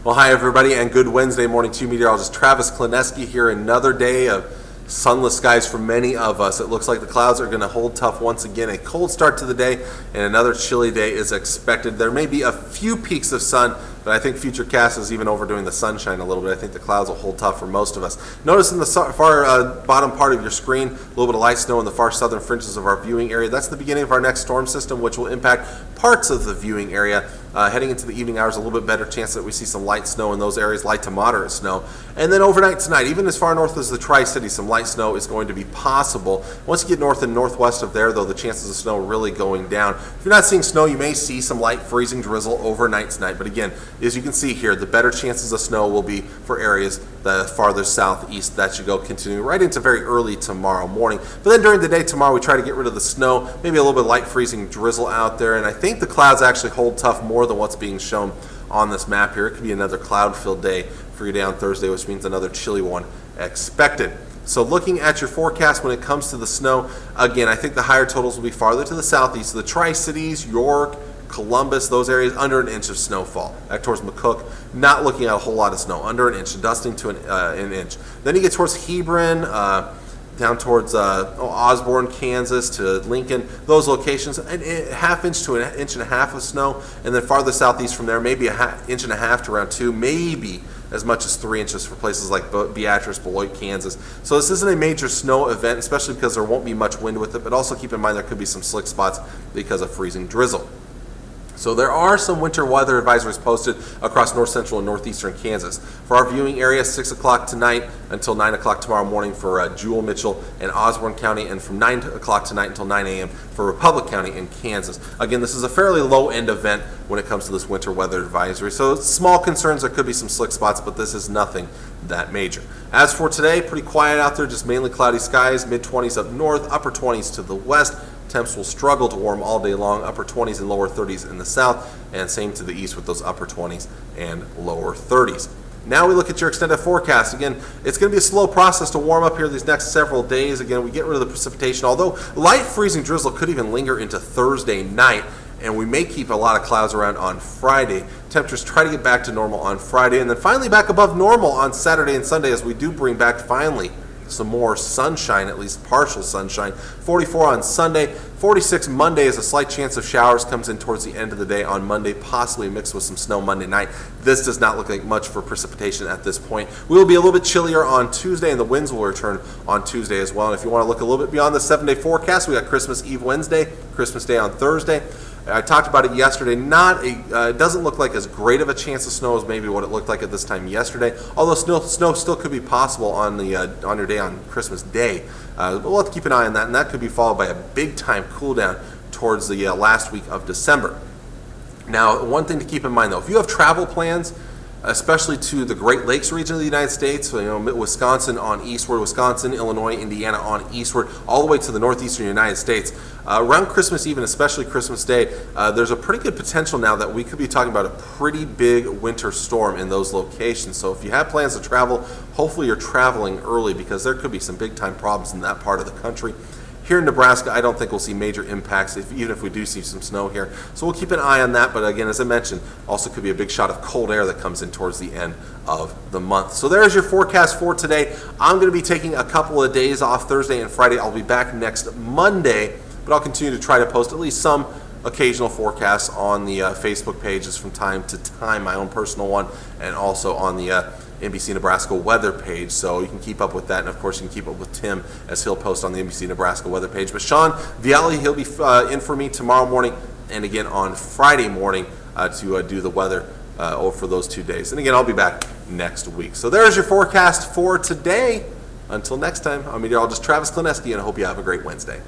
Well, hi everybody, and good Wednesday morning to you. Meteorologist Travis Klineski here. Another day of sunless skies for many of us. It looks like the clouds are going to hold tough once again. A cold start to the day, and another chilly day is expected. There may be a few peaks of sun, but I think Futurecast is even overdoing the sunshine a little bit. I think the clouds will hold tough for most of us. Notice in the far bottom part of your screen, a little bit of light snow in the far southern fringes of our viewing area. That's the beginning of our next storm system, which will impact parts of the viewing area. Heading into the evening hours, a little bit better chance that we see some light snow in those areas, light to moderate snow. And then overnight tonight, even as far north as the Tri-Cities, some light snow is going to be possible. Once you get north and northwest of there, though, the chances of snow really going down. If you're not seeing snow, you may see some light freezing drizzle overnight tonight. But again, as you can see here, the better chances of snow will be for areas the farther southeast. That should go continuing right into very early tomorrow morning. But then during the day tomorrow, we try to get rid of the snow, maybe a little bit of light freezing drizzle out there. And I think the clouds actually hold tough more than what's being shown on this map here. It could be another cloud-filled day for you day on Thursday, which means another chilly one expected. So looking at your forecast when it comes to the snow, again, I think the higher totals will be farther to the southeast. So the Tri-Cities, York, Columbus, those areas, under an inch of snowfall. Back towards McCook, not looking at a whole lot of snow, under an inch, dusting to an inch. Then you get towards Hebron, down towards Osborne, Kansas, to Lincoln, those locations, a half inch to an inch and a half of snow, and then farther southeast from there, maybe a inch and a half to around 2, maybe as much as 3 inches for places like Beatrice, Beloit, Kansas. So this isn't a major snow event, especially because there won't be much wind with it, but also keep in mind there could be some slick spots because of freezing drizzle. So there are some winter weather advisories posted across north central and northeastern Kansas. For our viewing area, 6 o'clock tonight until 9 o'clock tomorrow morning for Jewell, Mitchell, and Osborne County, and from 9 o'clock tonight until 9 a.m. for Republic County in Kansas. Again, this is a fairly low-end event when it comes to this winter weather advisory. So small concerns, there could be some slick spots, but this is nothing that major. As for today, pretty quiet out there, just mainly cloudy skies, mid-20s up north, upper 20s to the west. Temps will struggle to warm all day long, upper 20s and lower 30s in the south, and same to the east with those upper 20s and lower 30s. Now we look at your extended forecast. Again, it's going to be a slow process to warm up here these next several days. Again, we get rid of the precipitation, although light freezing drizzle could even linger into Thursday night, and we may keep a lot of clouds around on Friday. Temperatures try to get back to normal on Friday, and then finally back above normal on Saturday and Sunday as we do bring back finally some more sunshine, at least partial sunshine. 44 on Sunday, 46 Monday as a slight chance of showers comes in towards the end of the day on Monday, possibly mixed with some snow Monday night. This does not look like much for precipitation at this point. We will be a little bit chillier on Tuesday, and the winds will return on Tuesday as well. And if you want to look a little bit beyond the 7-day forecast, we got Christmas Eve Wednesday, Christmas Day on Thursday. I talked about it yesterday. It doesn't look like as great of a chance of snow as maybe what it looked like at this time yesterday. Although snow still could be possible on your day on Christmas Day. But we'll have to keep an eye on that, and that could be followed by a big time cool down towards the last week of December. Now, one thing to keep in mind though, if you have travel plans, especially to the Great Lakes region of the United States, so, Wisconsin on eastward, Wisconsin, Illinois, Indiana on eastward, all the way to the northeastern United States. Around Christmas Eve and especially Christmas Day, there's a pretty good potential now that we could be talking about a pretty big winter storm in those locations. So if you have plans to travel, hopefully you're traveling early because there could be some big time problems in that part of the country. Here in Nebraska, I don't think we'll see major impacts, even if we do see some snow here. So we'll keep an eye on that, but again, as I mentioned, also could be a big shot of cold air that comes in towards the end of the month. So there's your forecast for today. I'm going to be taking a couple of days off Thursday and Friday. I'll be back next Monday, but I'll continue to try to post at least some occasional forecasts on the Facebook pages from time to time, my own personal one, and also on the NBC Nebraska weather page, so you can keep up with that, and of course you can keep up with Tim as he'll post on the NBC Nebraska weather page. But Sean Viale, he'll be in for me tomorrow morning and again on Friday morning to do the weather for those 2 days. And again, I'll be back next week. So there's your forecast for today. Until next time, I'm meteorologist Travis Klineski, and I hope you have a great Wednesday.